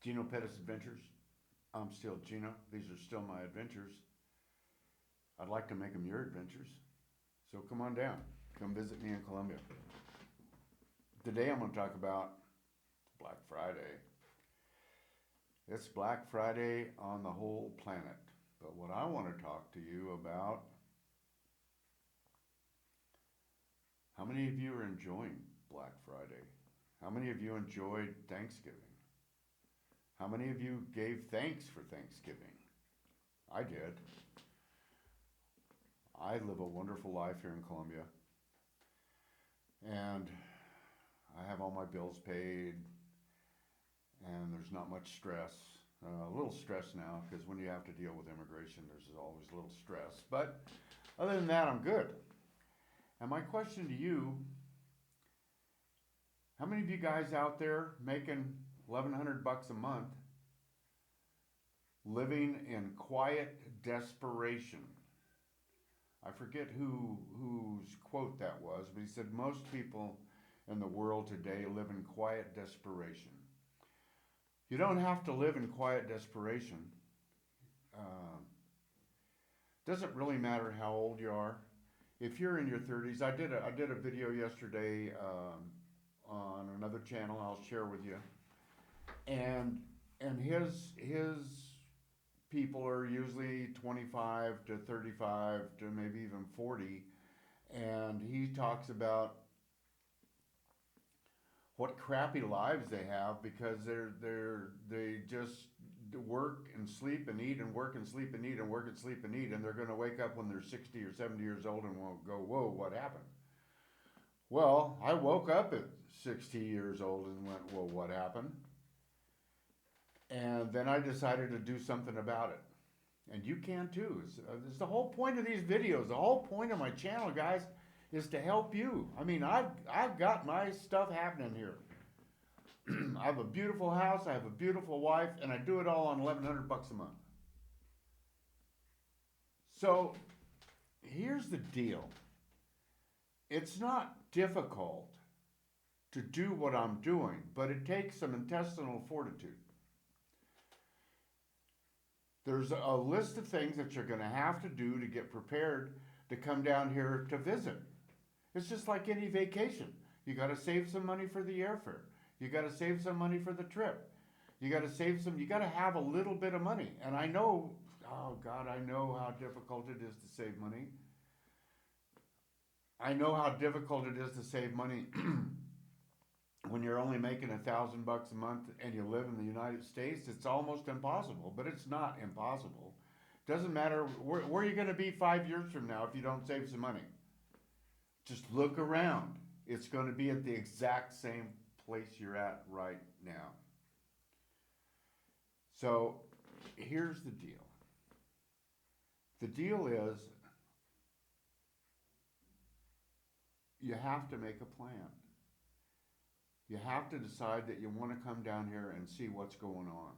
Gino Pettis Adventures. I'm still Gino. These are still my adventures. I'd like to make them your adventures. So come on down. Come visit me in Colombia. Today I'm going to talk about Black Friday. It's Black Friday on the whole planet. But what I want to talk to you about, how many of you are enjoying Black Friday? How many of you enjoyed Thanksgiving? How many of you gave thanks for Thanksgiving? I did. I live a wonderful life here in Colombia. And I have all my bills paid. And there's not much stress. A little stress now, because when you have to deal with immigration, there's always a little stress. But other than that, I'm good. And my question to you, how many of you guys out there making $1,100 a month, living in quiet desperation? I forget whose quote that was, but he said most people in the world today live in quiet desperation. You don't have to live in quiet desperation. Doesn't really matter how old you are. If you're in your 30s, I did a video yesterday on another channel I'll share with you, and his people are usually 25 to 35 to maybe even 40, and he talks about what crappy lives they have because they just work and sleep and eat and work and sleep and eat and work and sleep and eat, and they're going to wake up when they're 60 or 70 years old and won't go, whoa, what happened? Well, I woke up at 60 years old and went, well, what happened? And then I decided to do something about it. And you can too. It's the whole point of these videos. The whole point of my channel, guys, is to help you. I mean, I've got my stuff happening here. I have a beautiful house, I have a beautiful wife, and I do it all on $1,100 a month. So here's the deal. It's not difficult to do what I'm doing, but it takes some intestinal fortitude. There's a list of things that you're going to have to do to get prepared to come down here to visit. It's just like any vacation. You got to save some money for the airfare. You got to save some money for the trip. You got to have a little bit of money. And I know, oh God, I know how difficult it is to save money. I know how difficult it is to save money when you're only making $1,000 a month and you live in the United States. It's almost impossible, but it's not impossible. Doesn't matter where you're going to be 5 years from now if you don't save some money. Just look around. It's going to be at the exact same place you're at right now. So here's the deal. The deal is you have to make a plan. You have to decide that you want to come down here and see what's going on.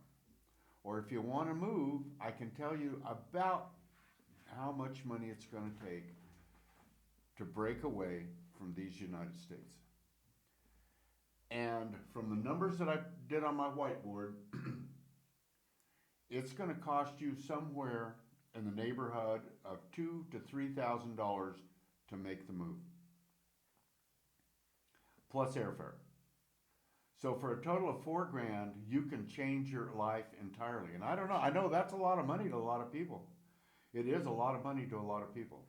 Or if you want to move, I can tell you about how much money it's going to take to break away from these United States. And from the numbers that I did on my whiteboard, it's going to cost you somewhere in the neighborhood of $2,000 to $3,000 to make the move, plus airfare. So for a total of $4,000, you can change your life entirely. And I don't know, I know that's a lot of money to a lot of people. It is a lot of money to a lot of people.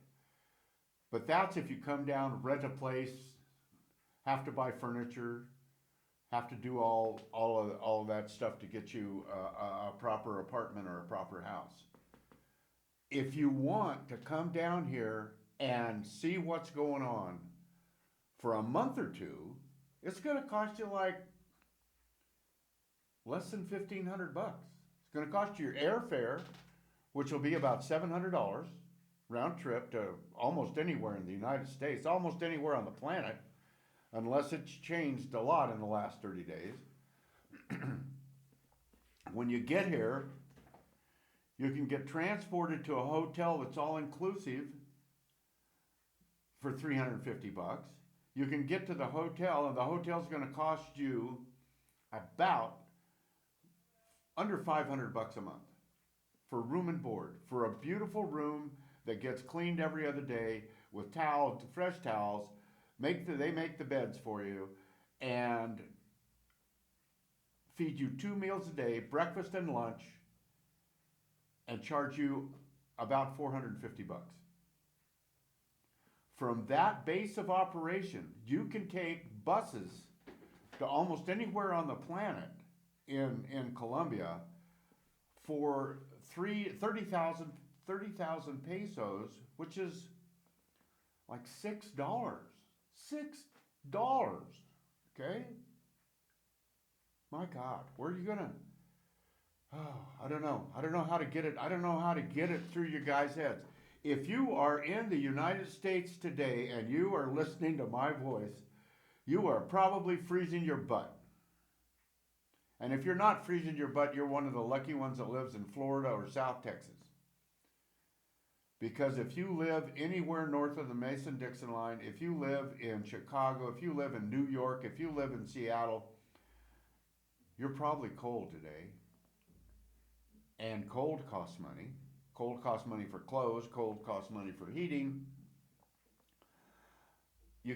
But that's if you come down, rent a place, have to buy furniture, have to do all of that stuff to get you a proper apartment or a proper house. If you want to come down here and see what's going on for a month or two, it's going to cost you like less than $1,500. It's going to cost you your airfare, which will be about $700 round trip to almost anywhere in the United States, almost anywhere on the planet, unless it's changed a lot in the last 30 days. When you get here, you can get transported to a hotel that's all inclusive for $350. You can get to the hotel, and the hotel's going to cost you about under 500 bucks a month for room and board, for a beautiful room that gets cleaned every other day with towels, fresh towels. They make the beds for you and feed you 2 meals a day, breakfast and lunch, and charge you about 450 bucks. From that base of operation, you can take buses to almost anywhere on the planet in Colombia for 30,000 pesos, which is like $6. $6. Okay? My God, where are you gonna? Oh, I don't know. I don't know how to get it. I don't know how to get it through your guys' heads. If you are in the United States today and you are listening to my voice, you are probably freezing your butt. And if you're not freezing your butt, you're one of the lucky ones that lives in Florida or South Texas. Because if you live anywhere north of the Mason-Dixon line, if you live in Chicago, if you live in New York, if you live in Seattle, you're probably cold today. And cold costs money. Cold costs money for clothes. Cold costs money for heating.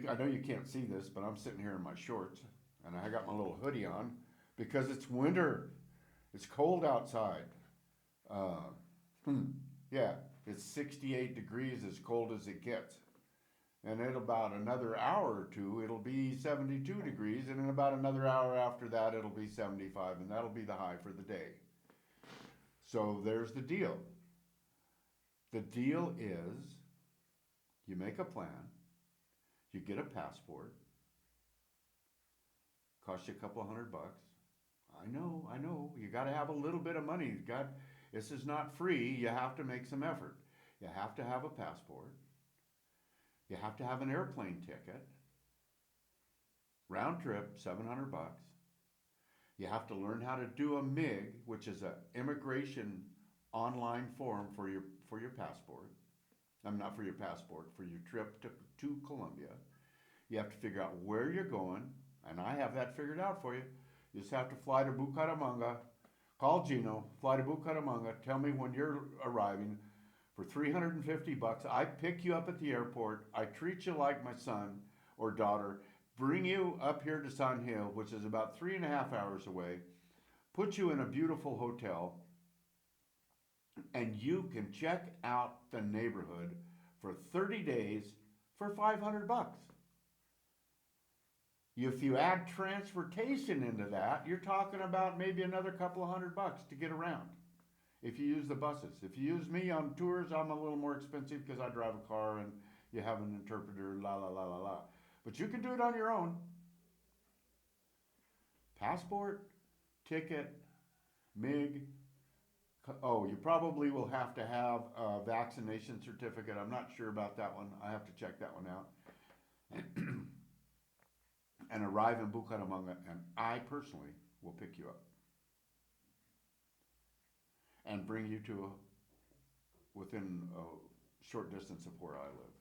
I know you can't see this, but I'm sitting here in my shorts. And I got my little hoodie on because it's winter. It's cold outside. Yeah, it's 68 degrees, as cold as it gets. And in about another hour or two, it'll be 72 degrees. And in about another hour after that, it'll be 75. And that'll be the high for the day. So there's the deal. The deal is you make a plan, you get a passport, costs you a couple $100. I know, you got to have a little bit of money. This is not free. You have to make some effort. You have to have a passport. You have to have an airplane ticket. Round trip, $700. You have to learn how to do a MIG, which is an immigration online form for your passport. I'm not for your passport, for your trip to Colombia. You have to figure out where you're going, and I have that figured out for you. You just have to fly to Bucaramanga, call Gino, fly to Bucaramanga, tell me when you're arriving for 350 bucks. I pick you up at the airport. I treat you like my son or daughter, bring you up here to San Gil, which is about 3.5 hours away, put you in a beautiful hotel, and you can check out the neighborhood for 30 days for 500 bucks. If you add transportation into that, you're talking about maybe another couple of $100 to get around. If you use the buses. If you use me on tours, I'm a little more expensive because I drive a car and you have an interpreter, la la la la la. But you can do it on your own. Passport, ticket, MIG. Oh, you probably will have to have a vaccination certificate. I'm not sure about that one. I have to check that one out. And arrive in Bucaramanga, and I personally will pick you up and bring you to within a short distance of where I live.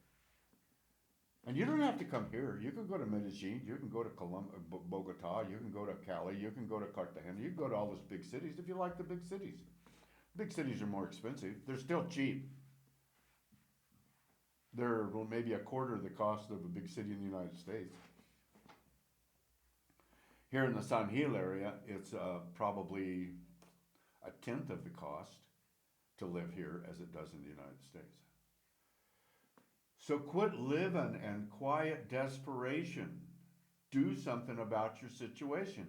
And you don't have to come here. You can go to Medellin, you can go to Bogota, you can go to Cali, you can go to Cartagena, you can go to all those big cities if you like the big cities. Big cities are more expensive. They're still cheap. They're maybe a quarter of the cost of a big city in the United States. Here in the San Gil area, it's probably a tenth of the cost to live here as it does in the United States. So quit living in quiet desperation. Do something about your situation.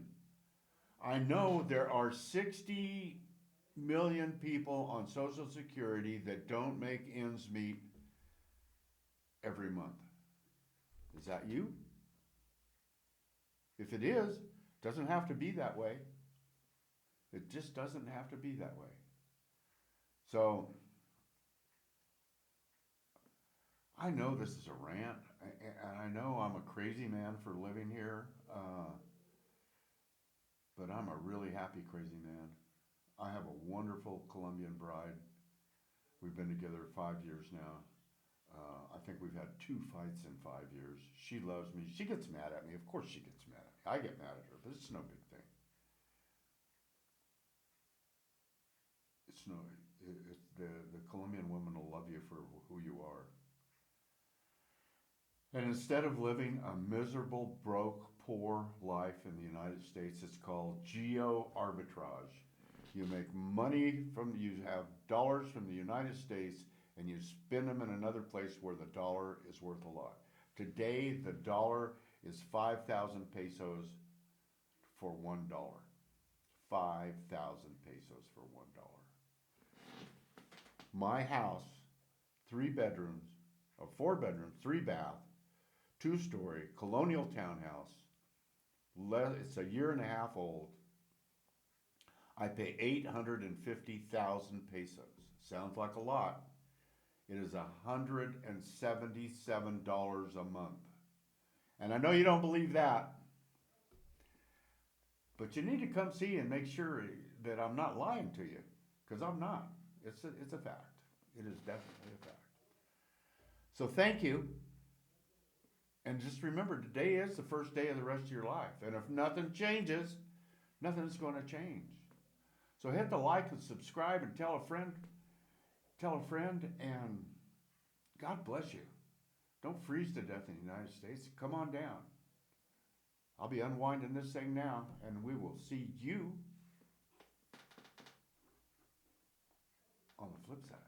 I know there are 60 million people on Social Security that don't make ends meet every month. Is that you? If it is, it doesn't have to be that way. It just doesn't have to be that way. So, I know this is a rant, and I know I'm a crazy man for living here, but I'm a really happy crazy man. I have a wonderful Colombian bride. We've been together 5 years now. I think we've had 2 fights in 5 years. She loves me. She gets mad at me. Of course she gets mad at me. I get mad at her, but it's no big thing. It's no, the Colombian women will love you for who you are. And instead of living a miserable, broke, poor life in the United States, it's called Geoarbitrage. You make money you have dollars from the United States and you spend them in another place where the dollar is worth a lot. Today, the dollar is 5,000 pesos for $1. 5,000 pesos for $1. My house, 3 bedrooms, or 4 bedrooms, 3 bath, 2-story, colonial townhouse. It's a year and a half old. I pay 850,000 pesos. Sounds like a lot. It is $177 a month. And I know you don't believe that, but you need to come see and make sure that I'm not lying to you, because I'm not. It's a fact. It is definitely a fact. So thank you. And just remember, today is the first day of the rest of your life. And if nothing changes, nothing's going to change. So hit the like and subscribe and tell a friend, and God bless you. Don't freeze to death in the United States. Come on down. I'll be unwinding this thing now, and we will see you on the flip side.